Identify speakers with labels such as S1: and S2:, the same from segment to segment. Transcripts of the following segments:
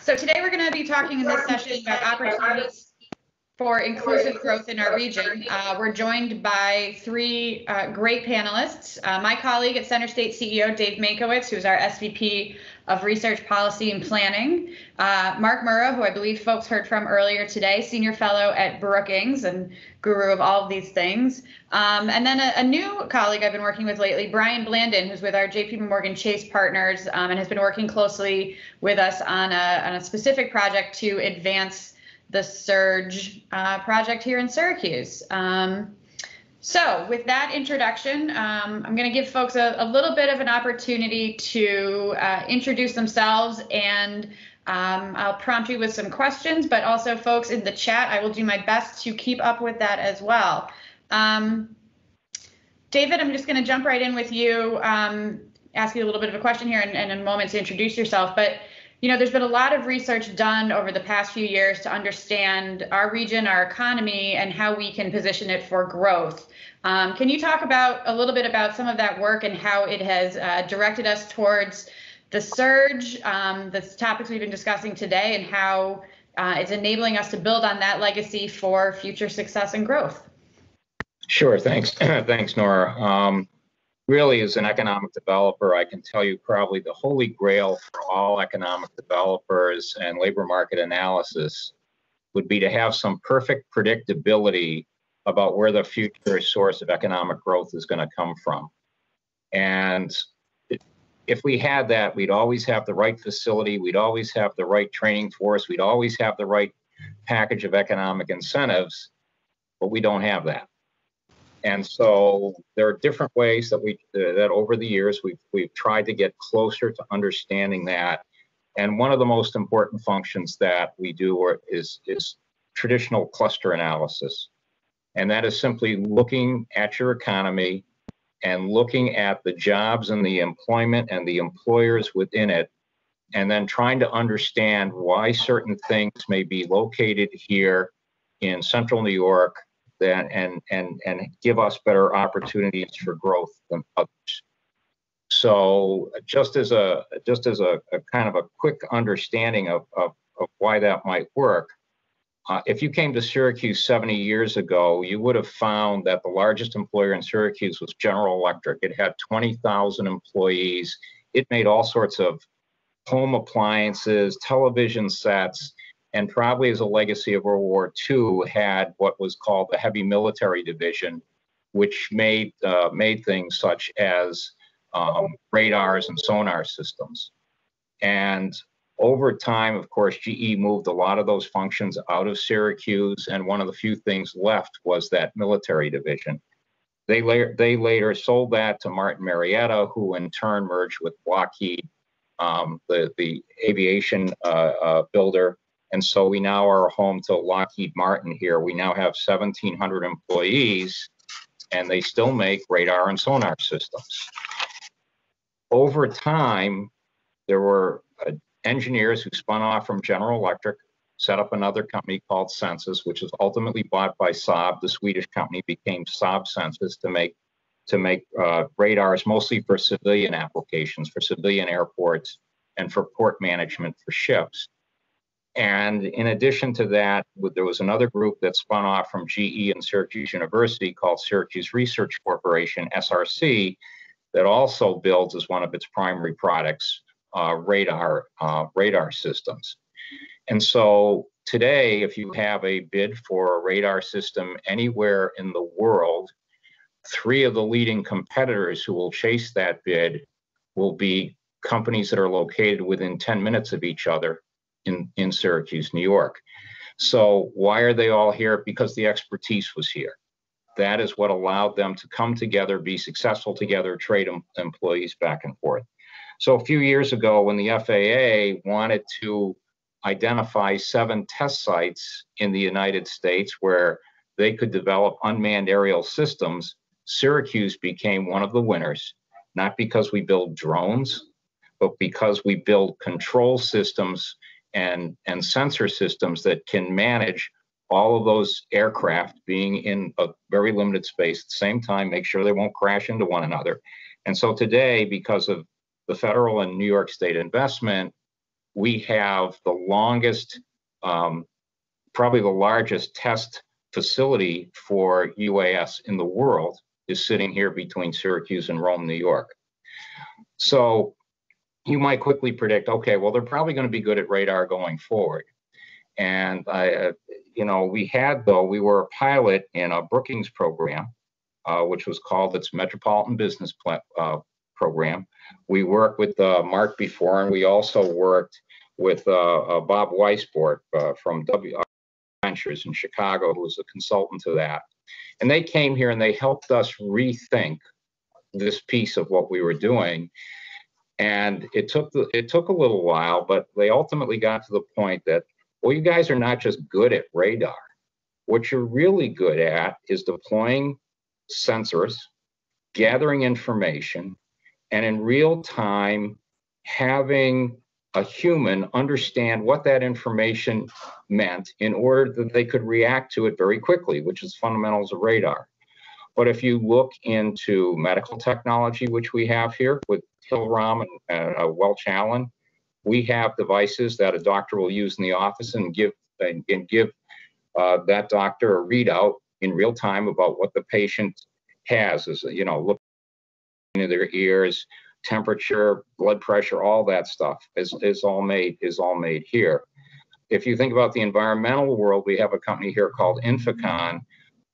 S1: So today we're going to be talking in this session about opportunities for inclusive growth in our region. We're joined by three great panelists. My colleague at CenterState CEO, Dave Mankowitz, who's our SVP of Research Policy and Planning. Mark Murrah, who I believe folks heard from earlier today, Senior Fellow at Brookings and guru of all of these things. And then a new colleague I've been working with lately, Brian Blandon, who's with our JPMorgan Chase partners and has been working closely with us on a specific project to advance the Surge project here in Syracuse. So with that introduction, I'm going to give folks a little bit of an opportunity to introduce themselves, and I'll prompt you with some questions, but also folks in the chat, I will do my best to keep up with that as well. David, I'm just going to jump right in with you, ask you a little bit of a question here and a moment to introduce yourself. But you know, there's been a lot of research done over the past few years to understand our region, our economy, and how we can position it for growth. Can you talk about a little bit about some of that work and how it has directed us towards the surge, the topics we've been discussing today, and how it's enabling us to build on that legacy for future success and growth?
S2: Sure, thanks. Thanks, Nora. Really, as an economic developer, I can tell you probably the holy grail for all economic developers and labor market analysis would be to have some perfect predictability about where the future source of economic growth is going to come from. And if we had that, we'd always have the right facility, we'd always have the right training force, we'd always have the right package of economic incentives, but we don't have that. And so there are different ways that that over the years we've tried to get closer to understanding that. And one of the most important functions that we do is traditional cluster analysis. And that is simply looking at your economy and looking at the jobs and the employment and the employers within it, and then trying to understand why certain things may be located here in central New York and give us better opportunities for growth than others. So just as a kind of a quick understanding of why that might work, if you came to Syracuse 70 years ago, you would have found that the largest employer in Syracuse was General Electric. It had 20,000 employees. It made all sorts of home appliances, television sets, and probably as a legacy of World War II, had what was called the Heavy Military Division, which made things such as radars and sonar systems. And over time, of course, GE moved a lot of those functions out of Syracuse, and one of the few things left was that military division. They later sold that to Martin Marietta, who in turn merged with Lockheed, the aviation builder. And so we now are home to Lockheed Martin here. We now have 1,700 employees, and they still make radar and sonar systems. Over time, there were engineers who spun off from General Electric, set up another company called Census, which was ultimately bought by Saab. The Swedish company became Saab Census to make radars mostly for civilian applications, for civilian airports, and for port management for ships. And in addition to that, there was another group that spun off from GE and Syracuse University called Syracuse Research Corporation, SRC, that also builds as one of its primary products radar systems. And so today, if you have a bid for a radar system anywhere in the world, three of the leading competitors who will chase that bid will be companies that are located within 10 minutes of each other in Syracuse, New York. So why are they all here? Because the expertise was here. That is what allowed them to come together, be successful together, trade employees back and forth. So a few years ago, when the FAA wanted to identify 7 test sites in the United States where they could develop unmanned aerial systems, Syracuse became one of the winners, not because we build drones, but because we build control systems and sensor systems that can manage all of those aircraft being in a very limited space at the same time, make sure they won't crash into one another. And so today, because of the federal and New York State investment, we have the longest, probably the largest test facility for UAS in the world is sitting here between Syracuse and Rome, New York. So you might quickly predict, okay, well, they're probably going to be good at radar going forward. And we were a pilot in a Brookings program, which was called its Metropolitan Business Program. We worked with Mark before, and we also worked with Bob Weisbord from Ventures in Chicago, who was a consultant to that. And they came here and they helped us rethink this piece of what we were doing. And it took a little while, but they ultimately got to the point that, well, you guys are not just good at radar. What you're really good at is deploying sensors, gathering information, and in real time having a human understand what that information meant in order that they could react to it very quickly, which is fundamentals of radar. But if you look into medical technology, which we have here with Hillrom and Welch Allen, we have devices that a doctor will use in the office and give that doctor a readout in real time about what the patient has, look into their ears, temperature, blood pressure, all that stuff is all made here. If you think about the environmental world, we have a company here called Inficon,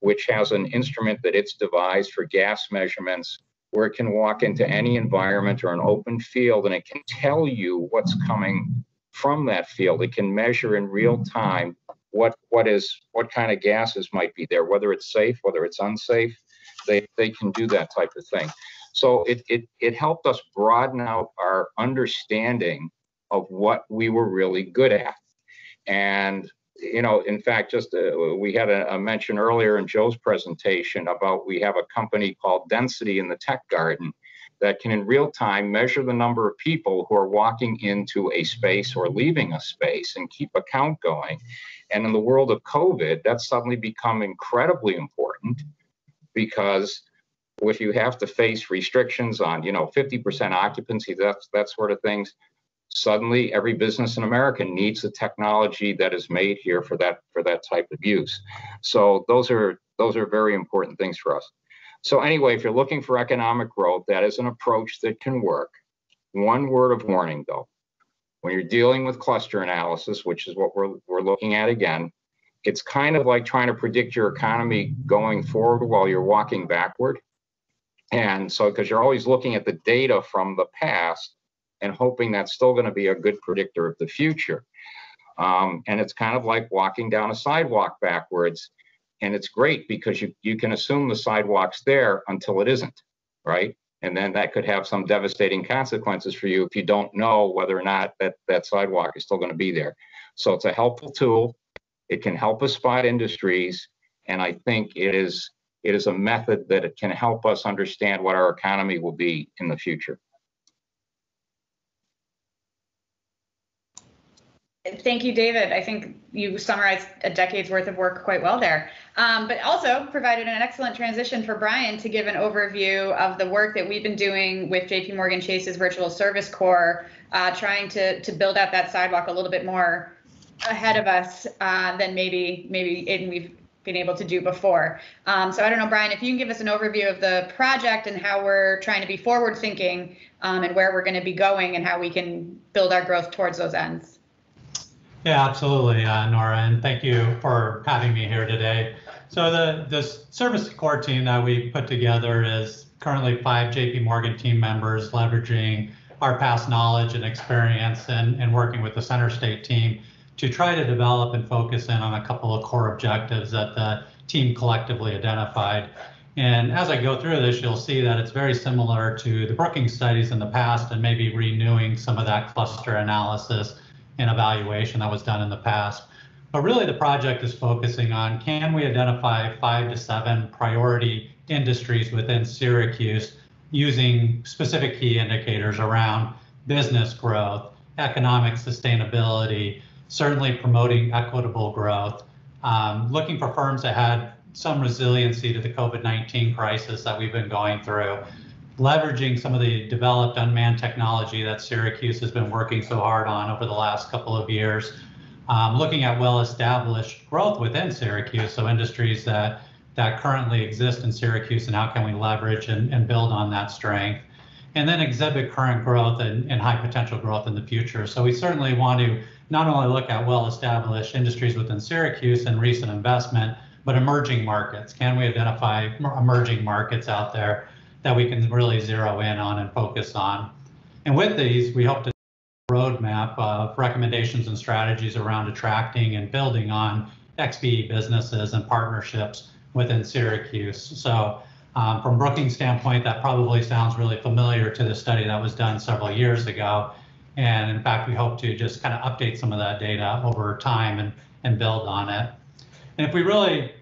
S2: which has an instrument that it's devised for gas measurements, where it can walk into any environment or an open field and it can tell you what's coming from that field. It can measure in real time what kind of gases might be there, whether it's safe, whether it's unsafe. They can do that type of thing. So it helped us broaden out our understanding of what we were really good at. And, in fact, we had a mention earlier in Joe's presentation about we have a company called Density in the Tech Garden that can in real time measure the number of people who are walking into a space or leaving a space and keep a count going. And in the world of COVID, that's suddenly become incredibly important, because if you have to face restrictions on, 50% occupancy, that sort of things, suddenly every business in America needs the technology that is made here for that type of use. So those are very important things for us. So anyway, if you're looking for economic growth, that is an approach that can work. One word of warning, though. When you're dealing with cluster analysis, which is what we're looking at again, it's kind of like trying to predict your economy going forward while you're walking backward. And so, because you're always looking at the data from the past and hoping that's still going to be a good predictor of the future. And it's kind of like walking down a sidewalk backwards. And it's great because you can assume the sidewalk's there until it isn't, right? And then that could have some devastating consequences for you if you don't know whether or not that sidewalk is still going to be there. So it's a helpful tool. It can help us spot industries. And I think it is a method that it can help us understand what our economy will be in the future.
S1: Thank you, David. I think you summarized a decade's worth of work quite well there, but also provided an excellent transition for Brian to give an overview of the work that we've been doing with JPMorgan Chase's Virtual Service Corps, trying to build out that sidewalk a little bit more ahead of us than maybe we've been able to do before. So I don't know, Brian, if you can give us an overview of the project and how we're trying to be forward thinking and where we're going to be going and how we can build our growth towards those ends.
S3: Yeah, absolutely, Nora, and thank you for having me here today. So the service core team that we put together is currently 5 JPMorgan team members, leveraging our past knowledge and experience and working with the CenterState team to try to develop and focus in on a couple of core objectives that the team collectively identified. And as I go through this, you'll see that it's very similar to the Brookings studies in the past and maybe renewing some of that cluster analysis and evaluation that was done in the past. But really the project is focusing on, can we identify 5 to 7 priority industries within Syracuse using specific key indicators around business growth, economic sustainability, certainly promoting equitable growth, looking for firms that had some resiliency to the COVID-19 crisis that we've been going through, leveraging some of the developed unmanned technology that Syracuse has been working so hard on over the last couple of years, looking at well-established growth within Syracuse, so industries that currently exist in Syracuse, and how can we leverage and build on that strength, and then exhibit current growth and high potential growth in the future. So we certainly want to not only look at well-established industries within Syracuse and recent investment, but emerging markets. Can we identify emerging markets out there that we can really zero in on and focus on? And with these, we hope to roadmap of recommendations and strategies around attracting and building on XBE businesses and partnerships within Syracuse. So from Brookings' standpoint, that probably sounds really familiar to the study that was done several years ago. And in fact, we hope to just kind of update some of that data over time and build on it. And if we really,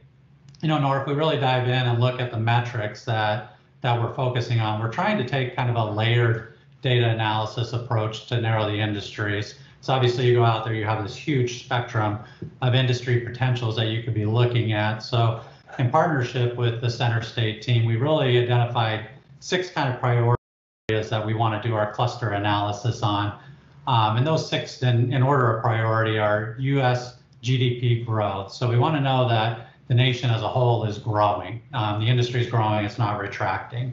S3: Nora, if we really dive in and look at the metrics that we're focusing on, we're trying to take kind of a layered data analysis approach to narrow the industries. So obviously you go out there, you have this huge spectrum of industry potentials that you could be looking at. So in partnership with the CenterState team, we really identified 6 kind of priority areas that we want to do our cluster analysis on. And those 6 in order of priority are US GDP growth. So we want to know that the nation as a whole is growing. The industry is growing, it's not retracting.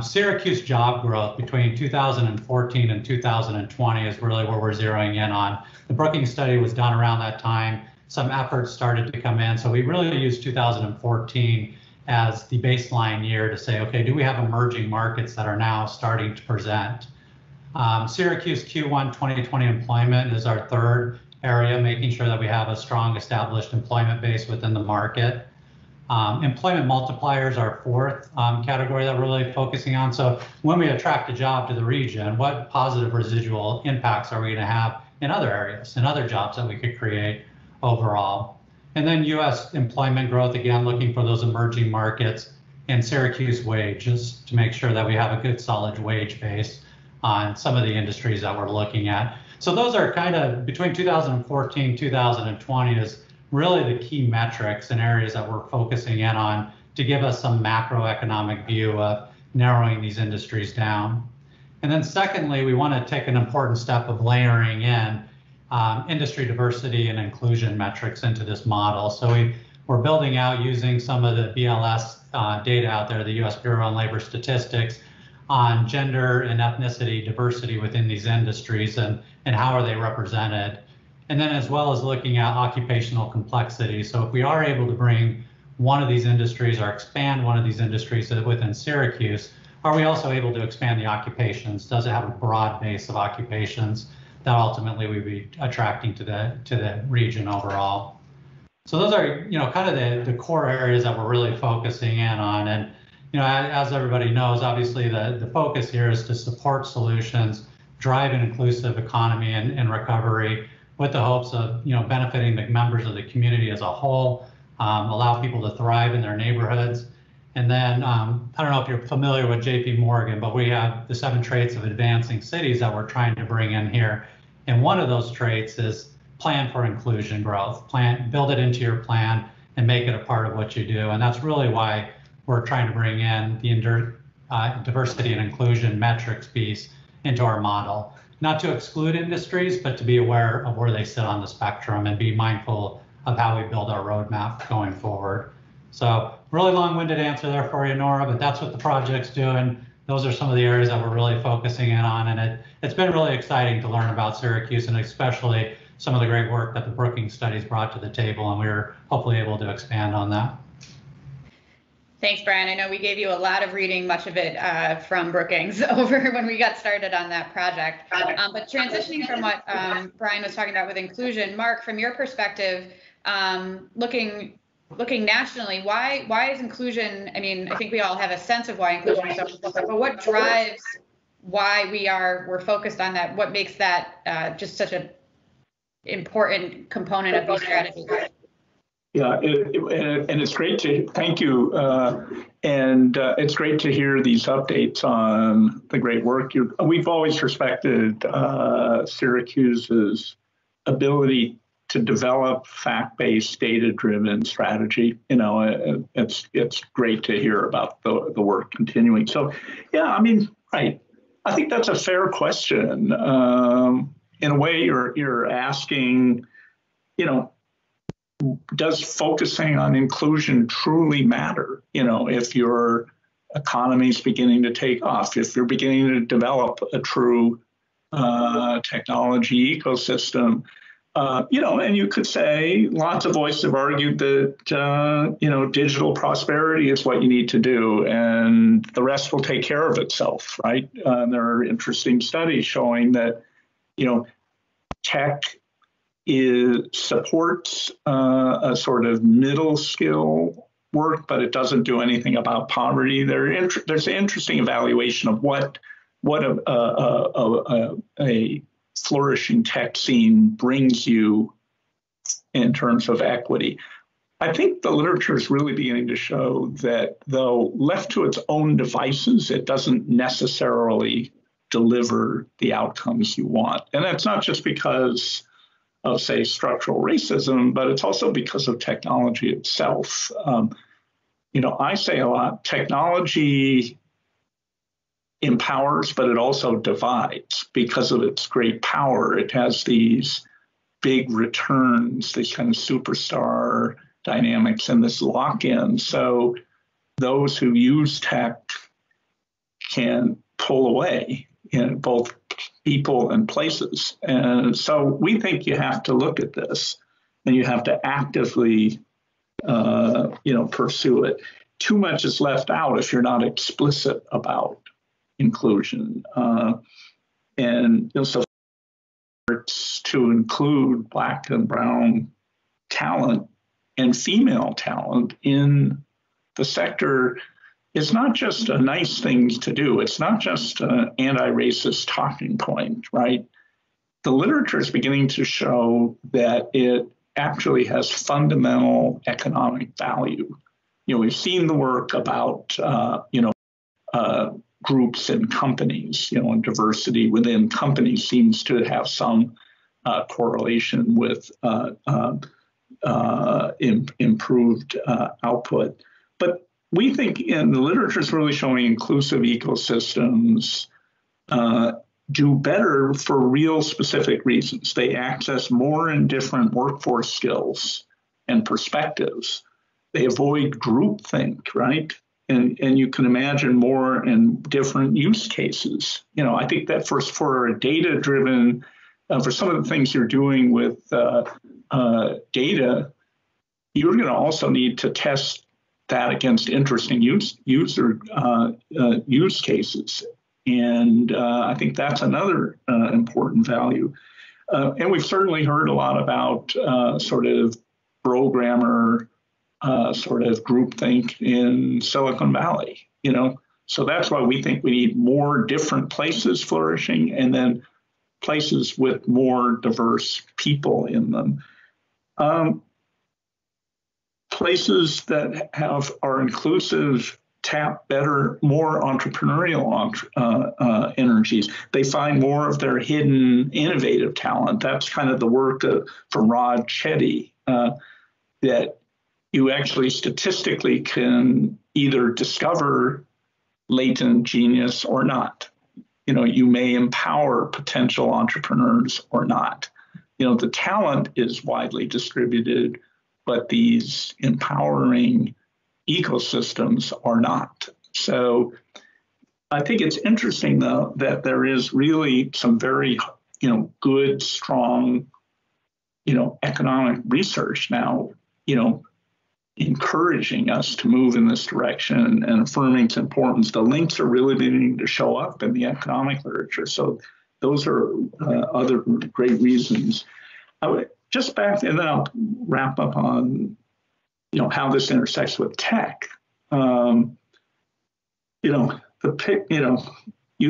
S3: Syracuse job growth between 2014 and 2020 is really where we're zeroing in on. The Brookings study was done around that time. Some efforts started to come in. So we really used 2014 as the baseline year to say, okay, do we have emerging markets that are now starting to present? Syracuse Q1 2020 employment is our 3rd area, making sure that we have a strong established employment base within the market. Employment multipliers are 4th category that we're really focusing on. So when we attract a job to the region, what positive residual impacts are we going to have in other areas and other jobs that we could create overall? And then US employment growth, again, looking for those emerging markets, and Syracuse wages to make sure that we have a good solid wage base on some of the industries that we're looking at. So those are kind of between 2014, 2020 is really the key metrics and areas that we're focusing in on to give us some macroeconomic view of narrowing these industries down. And then secondly, we want to take an important step of layering in industry diversity and inclusion metrics into this model. So we're building out using some of the BLS data out there, the US Bureau of Labor Statistics, on gender and ethnicity diversity within these industries and how are they represented. And then as well as looking at occupational complexity. So if we are able to bring one of these industries or expand one of these industries within Syracuse, are we also able to expand the occupations? Does it have a broad base of occupations that ultimately we'd be attracting to the region overall? So those are, kind of the core areas that we're really focusing in on. And, as everybody knows, obviously the focus here is to support solutions, drive an inclusive economy and recovery with the hopes of, benefiting the members of the community as a whole, allow people to thrive in their neighborhoods. And then, I don't know if you're familiar with JPMorgan, but we have the 7 traits of advancing cities that we're trying to bring in here. And one of those traits is plan for inclusion growth. Build it into your plan and make it a part of what you do. And that's really why we're trying to bring in the diversity and inclusion metrics piece into our model. Not to exclude industries, but to be aware of where they sit on the spectrum and be mindful of how we build our roadmap going forward. So really long-winded answer there for you, Nora, but that's what the project's doing. Those are some of the areas that we're really focusing in on, and it's been really exciting to learn about Syracuse and especially some of the great work that the Brookings studies brought to the table, and we were hopefully able to expand on that.
S1: Thanks, Brian. I know we gave you a lot of reading, much of it from Brookings over when we got started on that project. But transitioning from what Brian was talking about with inclusion, Mark, from your perspective, looking nationally, why is inclusion? I mean, I think we all have a sense of why inclusion is so important, but what drives why we're focused on that? What makes that just such an important component of these strategies?
S4: Yeah, and it's great to thank you, and it's great to hear these updates on the great work. We've always respected Syracuse's ability to develop fact-based, data-driven strategy. It's great to hear about the work continuing. So, yeah, I mean, right. I think that's a fair question. In a way, you're asking, does focusing on inclusion truly matter? If your economy is beginning to take off, if you're beginning to develop a true technology ecosystem, and you could say lots of voices have argued that, digital prosperity is what you need to do and the rest will take care of itself, right? There are interesting studies showing that, tech supports a sort of middle skill work, but it doesn't do anything about poverty. There's an interesting evaluation of what a flourishing tech scene brings you in terms of equity. I think the literature is really beginning to show that though left to its own devices, it doesn't necessarily deliver the outcomes you want. And that's not just because of, say, structural racism, but it's also because of technology itself. I say a lot, technology empowers, but it also divides because of its great power. It has these big returns, these kind of superstar dynamics and this lock-in. So those who use tech can pull away in both people and places. And so we think you have to look at this and you have to actively pursue it. Too much is left out if you're not explicit about inclusion. So it's to include Black and Brown talent and female talent in the sector is not just a nice thing to do. It's not just an anti-racist talking point, right? The literature is beginning to show that it actually has fundamental economic value. We've seen the work about, groups in companies, and diversity within companies seems to have some correlation with improved output. But we think in the literature is really showing inclusive ecosystems do better for real specific reasons. They access more and different workforce skills and perspectives. They avoid groupthink, right? And you can imagine more and different use cases. I think that for a data-driven, for some of the things you're doing with data, you're going to also need to test that against interesting use cases. And I think that's another important value. And we've certainly heard a lot about sort of programmer sort of groupthink in Silicon Valley, So that's why we think we need more different places flourishing and then places with more diverse people in them. Places that are inclusive tap better, more entrepreneurial energies. They find more of their hidden innovative talent. That's kind of the work from Rod Chetty, that you actually statistically can either discover latent genius or not. You may empower potential entrepreneurs or not. The talent is widely distributed, but these empowering ecosystems are not. So I think it's interesting, though, that there is really some very, good, strong, economic research now, encouraging us to move in this direction and affirming its importance. The links are really beginning to show up in the economic literature. So those are other great reasons. I would just back, and then I'll wrap up on, how this intersects with tech. You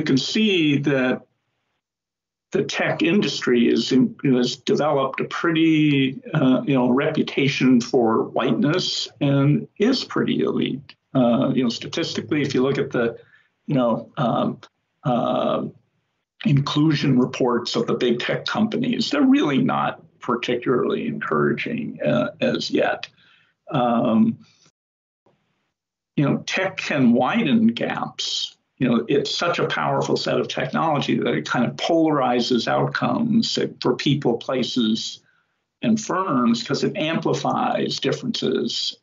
S4: can see that the tech industry has developed a pretty, reputation for whiteness and is pretty elite. Statistically, if you look at the, inclusion reports of the big tech companies, they're really not particularly encouraging as yet. Tech can widen gaps. It's such a powerful set of technology that it kind of polarizes outcomes for people, places, and firms because it amplifies differences.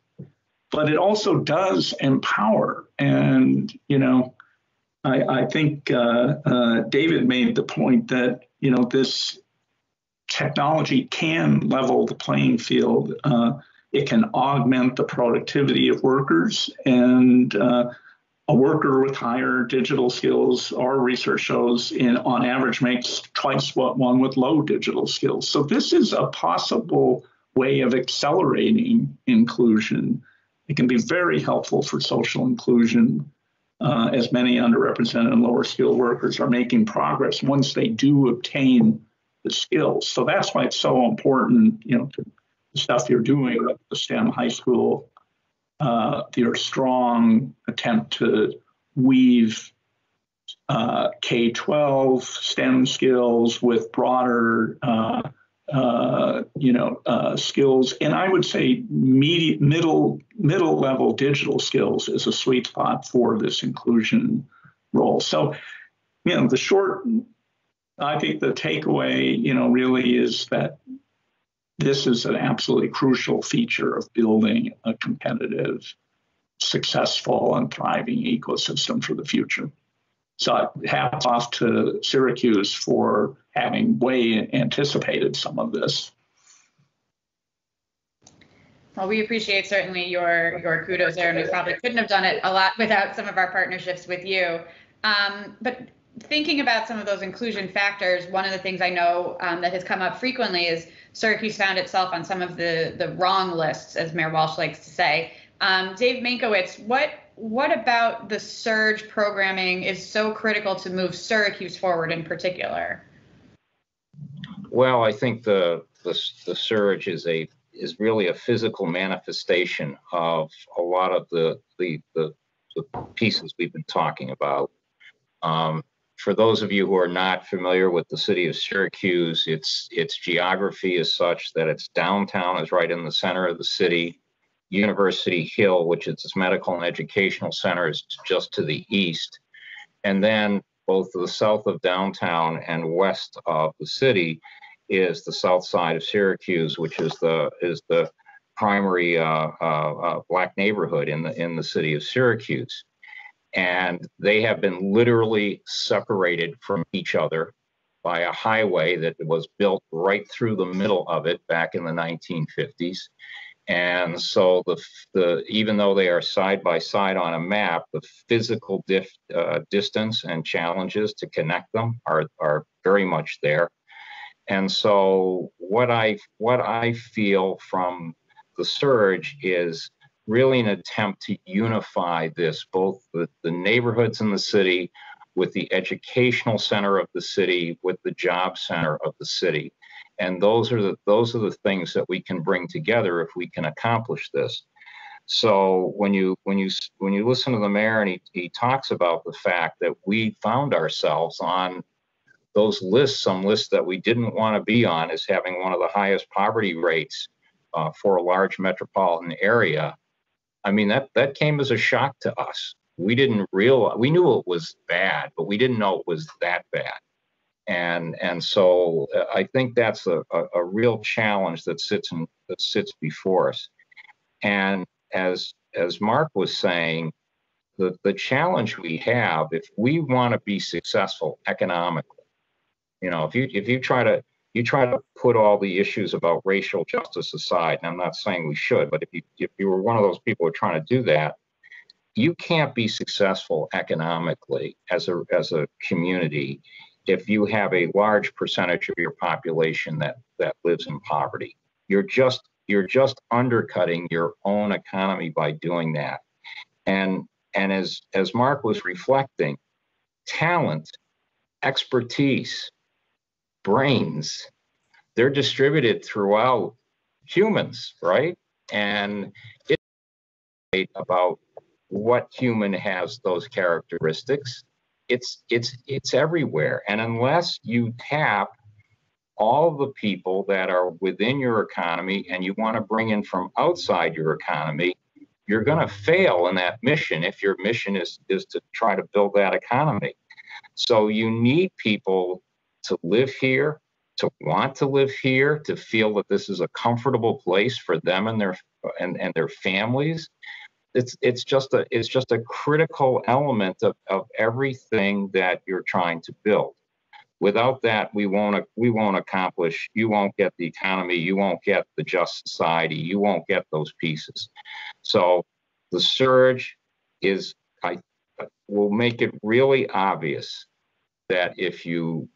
S4: But it also does empower. And, I think David made the point that, this technology can level the playing field. It can augment the productivity of workers, and a worker with higher digital skills, our research shows, on average makes twice what one with low digital skills. So this is a possible way of accelerating inclusion. It can be very helpful for social inclusion, as many underrepresented and lower skilled workers are making progress once they do obtain the skills. So that's why it's so important, the stuff you're doing with the STEM high school, your strong attempt to weave K-12 STEM skills with broader, skills, and I would say middle level digital skills is a sweet spot for this inclusion role. So, I think the takeaway, really is that this is an absolutely crucial feature of building a competitive, successful, and thriving ecosystem for the future. So hats off to Syracuse for having way anticipated some of this.
S1: Well, we appreciate certainly your kudos there, and we probably couldn't have done it a lot without some of our partnerships with you. But thinking about some of those inclusion factors, one of the things I know that has come up frequently is Syracuse found itself on some of the wrong lists, as Mayor Walsh likes to say. Dave Mankiewicz, what about the Surge programming is so critical to move Syracuse forward in particular?
S2: Well, I think the Surge is really a physical manifestation of a lot of the pieces we've been talking about. For those of you who are not familiar with the city of Syracuse, its geography is such that its downtown is right in the center of the city. University Hill, which is its medical and educational center, is just to the east. And then both to the south of downtown and west of the city is the south side of Syracuse, which is the primary Black neighborhood in the city of Syracuse. And they have been literally separated from each other by a highway that was built right through the middle of it back in the 1950s. And so even though they are side by side on a map, the physical distance and challenges to connect them are very much there. And so what I feel from the Surge is really an attempt to unify this, both the neighborhoods in the city with the educational center of the city, with the job center of the city. And those are the things that we can bring together if we can accomplish this. So when you listen to the mayor and he talks about the fact that we found ourselves on those lists, some lists that we didn't want to be on, as having one of the highest poverty rates for a large metropolitan area. I mean, that came as a shock to us. We didn't realize, we knew it was bad, but we didn't know it was that bad. And so I think that's a real challenge that sits before us. And as Mark was saying, the challenge we have, if we want to be successful economically, if you try to put all the issues about racial justice aside, and I'm not saying we should, but if you were one of those people who are trying to do that, you can't be successful economically as a community if you have a large percentage of your population that lives in poverty. You're just undercutting your own economy by doing that. And as Mark was reflecting, talent, expertise, brains, they're distributed throughout humans, right? And it's about what human has those characteristics. It's everywhere. And unless you tap all the people that are within your economy and you want to bring in from outside your economy, you're going to fail in that mission if your mission is to try to build that economy. So you need people to live here, to want to live here, to feel that this is a comfortable place for them and their families. It's just a critical element of everything that you're trying to build. Without that, we won't accomplish. You won't get the economy. You won't get the just society. You won't get those pieces. So the surge will make it really obvious that if you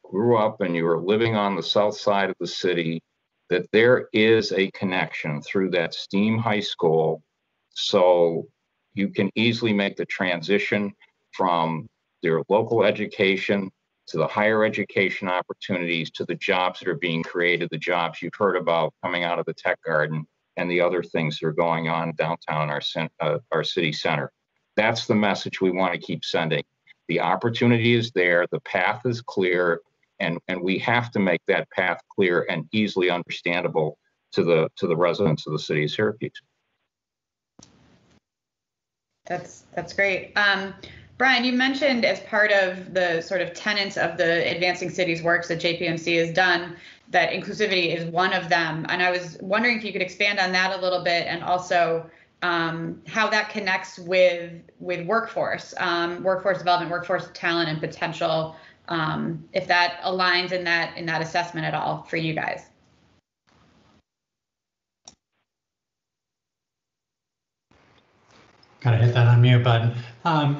S2: grew up and you were living on the south side of the city, that there is a connection through that STEAM high school, so you can easily make the transition from their local education to the higher education opportunities, to the jobs that are being created, the jobs you've heard about coming out of the tech garden, and the other things that are going on downtown our city center. That's the message we want to keep sending. The opportunity is there, the path is clear, and we have to make that path clear and easily understandable to the residents of the city of Syracuse.
S1: That's great. Brian, you mentioned as part of the sort of tenets of the Advancing Cities works that JPMC has done, that inclusivity is one of them. And I was wondering if you could expand on that a little bit, and also how that connects with workforce development, workforce talent, and potential, if that aligns in that assessment at all for you guys.
S3: Gotta hit that unmute button.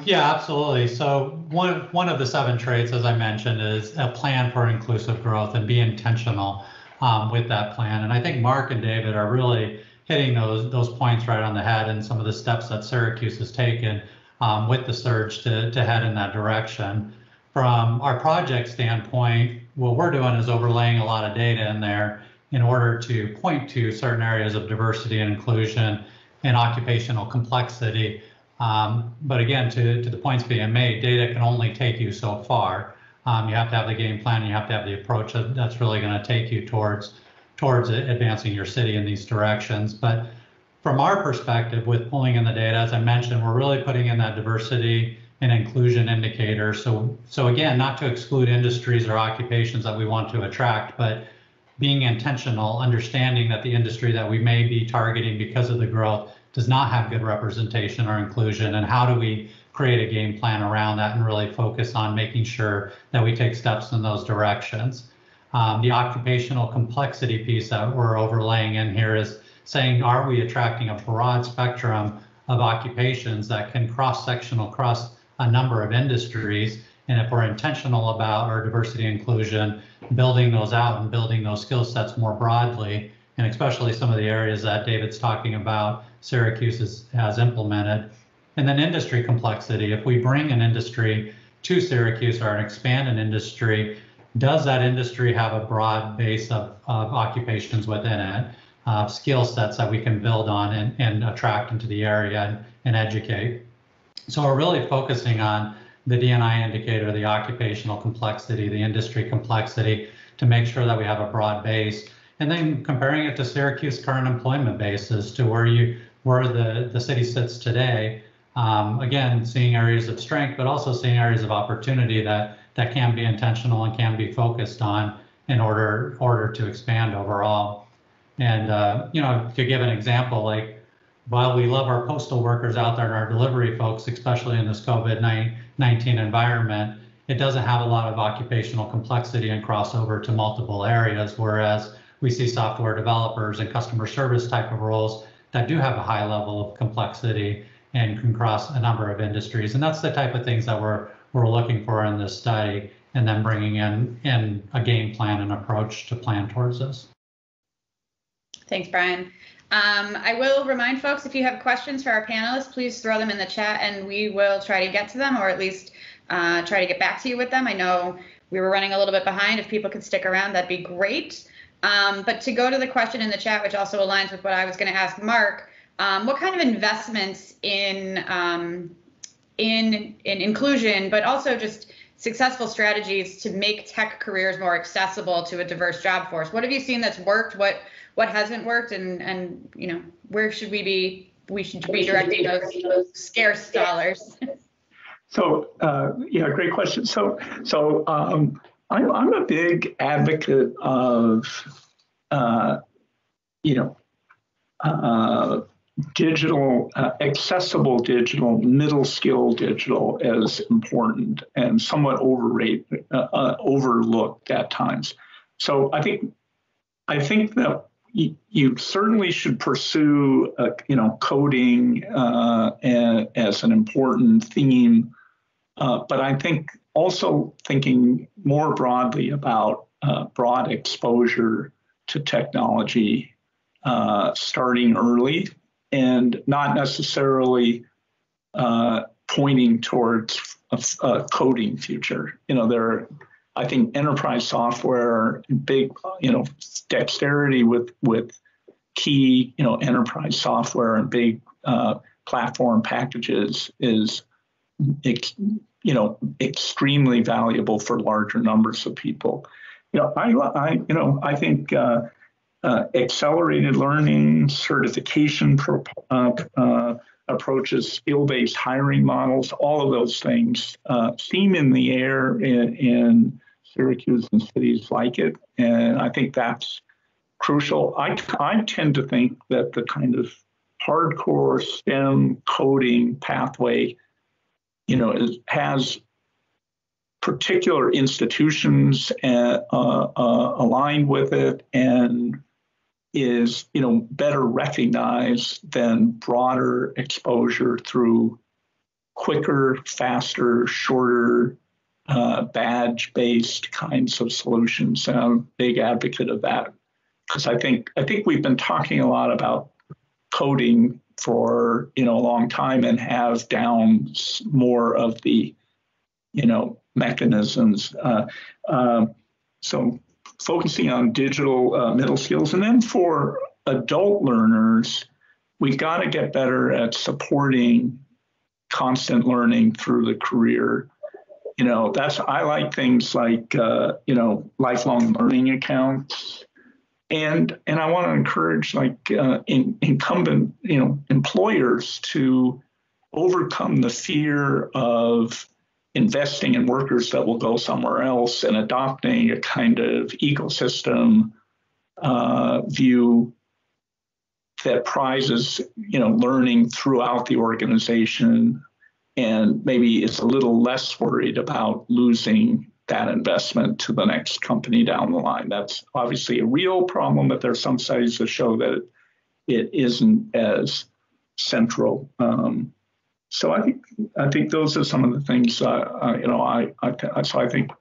S3: Yeah, absolutely. So one of the 7 traits, as I mentioned, is a plan for inclusive growth, and be intentional with that plan. And I think Mark and David are really hitting those points right on the head, and some of the steps that Syracuse has taken with the surge to head in that direction. From our project standpoint, what we're doing is overlaying a lot of data in there in order to point to certain areas of diversity and inclusion and occupational complexity. But again, to the points being made, data can only take you so far. You have to have the game plan, you have to have the approach that's really going to take you towards advancing your city in these directions. But from our perspective, with pulling in the data, as I mentioned, we're really putting in that diversity and inclusion indicator. So again, not to exclude industries or occupations that we want to attract, but being intentional, understanding that the industry that we may be targeting because of the growth does not have good representation or inclusion, and how do we create a game plan around that and really focus on making sure that we take steps in those directions. The occupational complexity piece that we're overlaying in here is saying, are we attracting a broad spectrum of occupations that can cross-sectional across a number of industries? And if we're intentional about our diversity and inclusion, building those out and building those skill sets more broadly, and especially some of the areas that David's talking about, Syracuse has implemented. And then industry complexity. If we bring an industry to Syracuse or expand an industry, does that industry have a broad base of occupations within it, skill sets that we can build on and attract into the area and educate? So we're really focusing on the D&I indicator, the occupational complexity, the industry complexity, to make sure that we have a broad base. And then comparing it to Syracuse current employment basis to where the city sits today. Again, seeing areas of strength, but also seeing areas of opportunity that can be intentional and can be focused on in order to expand overall. And to give an example, like, while we love our postal workers out there and our delivery folks, especially in this COVID-19 environment, it doesn't have a lot of occupational complexity and crossover to multiple areas, whereas we see software developers and customer service type of roles that do have a high level of complexity and can cross a number of industries. And that's the type of things that we're looking for in this study, and then bringing in a game plan and approach to plan towards this.
S1: Thanks, Brian. I will remind folks, if you have questions for our panelists, please throw them in the chat and we will try to get to them, or at least try to get back to you with them. I know we were running a little bit behind. If people could stick around, that'd be great. But to go to the question in the chat, which also aligns with what I was going to ask Mark, what kind of investments in inclusion, but also just successful strategies to make tech careers more accessible to a diverse job force. What have you seen that's worked? What hasn't worked? And where should we should be directing those scarce dollars?
S4: So yeah, great question. So I'm a big advocate of digital, accessible digital, middle skill digital as important and somewhat overlooked at times. So I think that you certainly should pursue coding as an important theme, but I think also thinking more broadly about broad exposure to technology starting early, and not necessarily pointing towards a coding future. I think enterprise software, big, dexterity with key, enterprise software and big platform packages is, extremely valuable for larger numbers of people. I think accelerated learning, certification approaches, skill-based hiring models, all of those things seem in the air in Syracuse and cities like it. And I think that's crucial. I tend to think that the kind of hardcore STEM coding pathway, has particular institutions aligned with it and is, better recognized than broader exposure through quicker, faster, shorter, badge-based kinds of solutions. And I'm a big advocate of that because I think we've been talking a lot about coding for a long time and have down more of the mechanisms. So focusing on digital middle skills, and then for adult learners, we've got to get better at supporting constant learning through the career. I like things like lifelong learning accounts. And I want to encourage incumbent employers to overcome the fear of investing in workers that will go somewhere else and adopting a kind of ecosystem view that prizes learning throughout the organization and maybe is a little less worried about losing that investment to the next company down the line. That's obviously a real problem, but there are some studies that show that it isn't as central. So I think those are some of the things. So I think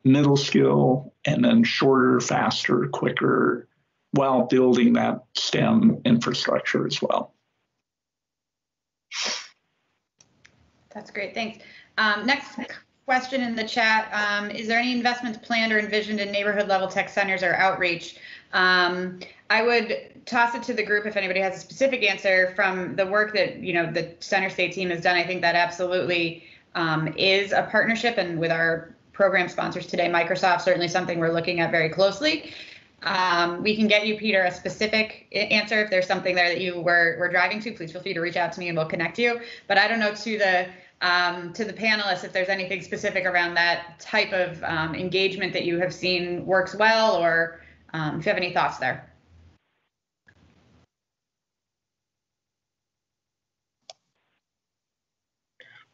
S4: middle skill and then shorter, faster, quicker, while building that STEM infrastructure as well.
S1: That's great. Thanks. Next question in the chat. Is there any investments planned or envisioned in neighborhood level tech centers or outreach? I would toss it to the group if anybody has a specific answer from the work that the CenterState team has done. I think that absolutely is a partnership, and with our program sponsors today, Microsoft, certainly something we're looking at very closely. We can get you, Peter, a specific answer if there's something there that you were driving to. Please feel free to reach out to me and we'll connect you. But I don't know to the panelists if there's anything specific around that type of engagement that you have seen works well, or if you have any thoughts there.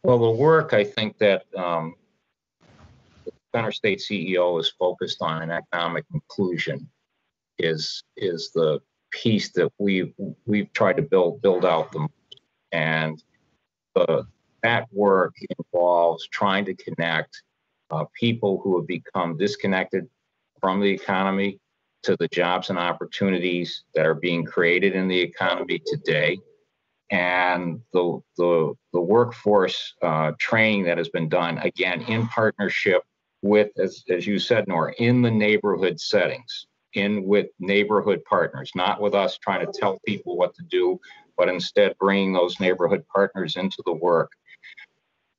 S2: Well, the work I think that the CenterState CEO is focused on in economic inclusion is the piece that we've tried to build out the most. And that work involves trying to connect people who have become disconnected from the economy to the jobs and opportunities that are being created in the economy today. And the workforce training that has been done, again, in partnership with, as you said, Nora, in the neighborhood settings, with neighborhood partners, not with us trying to tell people what to do, but instead bringing those neighborhood partners into the work,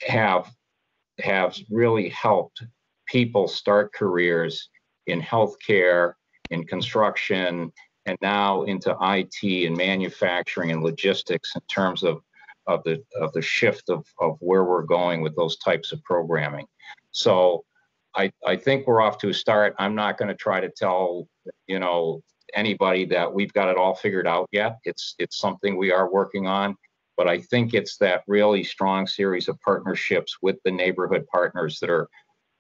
S2: have have really helped people start careers in healthcare, in construction, and now into IT and manufacturing and logistics in terms of the shift of where we're going with those types of programming. So I think we're off to a start. I'm not going to try to tell, anybody that we've got it all figured out yet. It's something we are working on, but I think it's that really strong series of partnerships with the neighborhood partners that are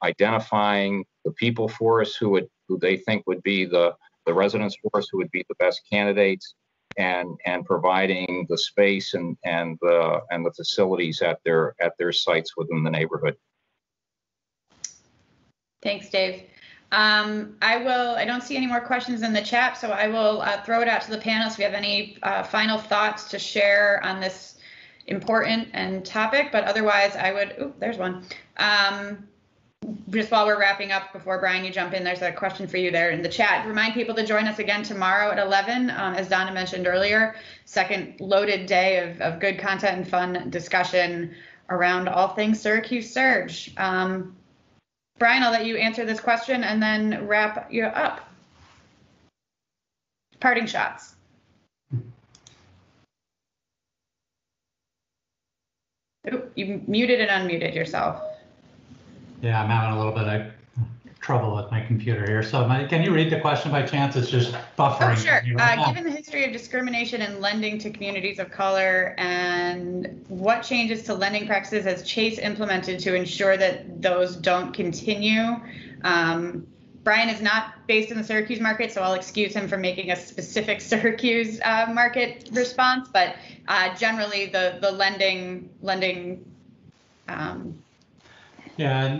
S2: identifying the people for us who they think would be the residents for us who would be the best candidates, and providing the space and the facilities at their sites within the neighborhood.
S1: Thanks, Dave. I don't see any more questions in the chat, so I will throw it out to the panelists. If you have any final thoughts to share on this important topic, but otherwise I would, there's one. Just while we're wrapping up, before Brian, you jump in, there's a question for you there in the chat. Remind people to join us again tomorrow at 11, as Donna mentioned earlier, second loaded day of good content and fun discussion around all things Syracuse Surge. Brian, I'll let you answer this question and then wrap you up. Parting shots. Oop, you muted and unmuted yourself.
S3: Yeah, I'm having a little bit of trouble with my computer here. So can you read the question by chance? It's just buffering.
S1: Oh, sure. Given the history of discrimination in lending to communities of color, and what changes to lending practices has Chase implemented to ensure that those don't continue? Brian is not based in the Syracuse market, so I'll excuse him for making a specific Syracuse market response, but generally the lending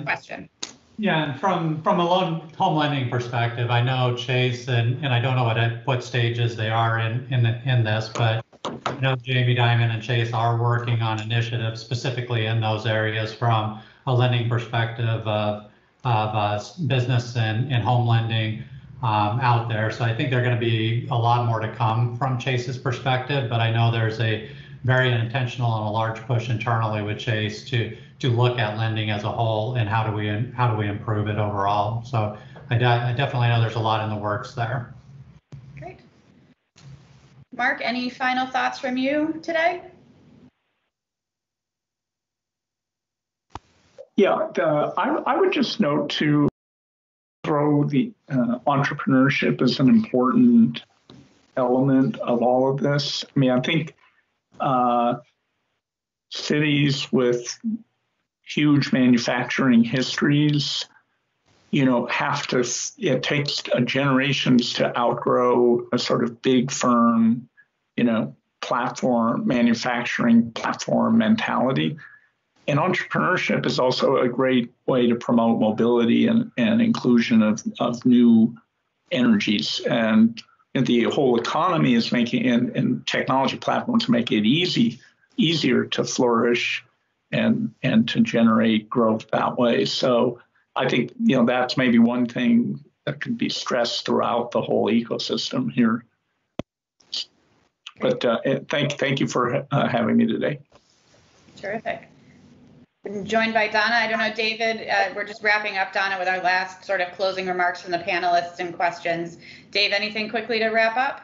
S1: question.
S3: Yeah, and from a home lending perspective, I know Chase and I don't know what stages they are in this, but I know Jamie Dimon and Chase are working on initiatives specifically in those areas from a lending perspective of business and home lending out there. So I think there are going to be a lot more to come from Chase's perspective, but I know there's a very intentional and a large push internally with Chase to look at lending as a whole and how do we improve it overall. So I definitely know there's a lot in the works there.
S1: Great. Mark, any final thoughts from you today?
S4: Yeah, I would just note to throw the entrepreneurship as an important element of all of this. I mean, I think cities with huge manufacturing histories, it takes generations to outgrow a sort of big firm, manufacturing platform mentality. And entrepreneurship is also a great way to promote mobility and inclusion of new energies. And the whole economy is making, and technology platforms make it easier to flourish and to generate growth that way. So I think, that's maybe one thing that could be stressed throughout the whole ecosystem here. But thank you for having me today.
S1: Terrific. I'm joined by Donna. I don't know, David, we're just wrapping up, Donna, with our last sort of closing remarks from the panelists and questions. Dave, anything quickly to wrap up?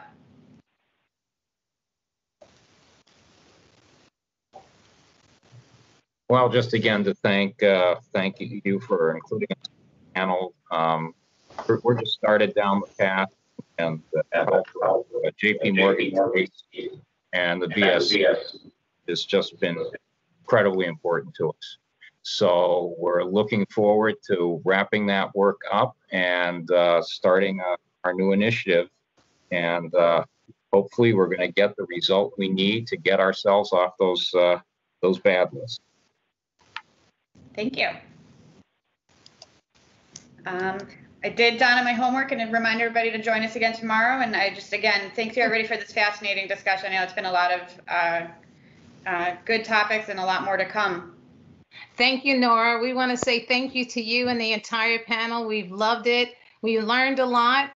S2: Well, just again to thank you for including us in the panel. We're just started down the path, and the help of JPMorgan Chase and the BS has just been incredibly important to us. So we're looking forward to wrapping that work up and starting our new initiative. And hopefully we're going to get the result we need to get ourselves off those bad lists.
S1: Thank you. I did, Donna, my homework and remind everybody to join us again tomorrow. And I just, again, thank you everybody for this fascinating discussion. I know it's been a lot of good topics and a lot more to come.
S5: Thank you, Nora. We want to say thank you to you and the entire panel. We've loved it. We learned a lot.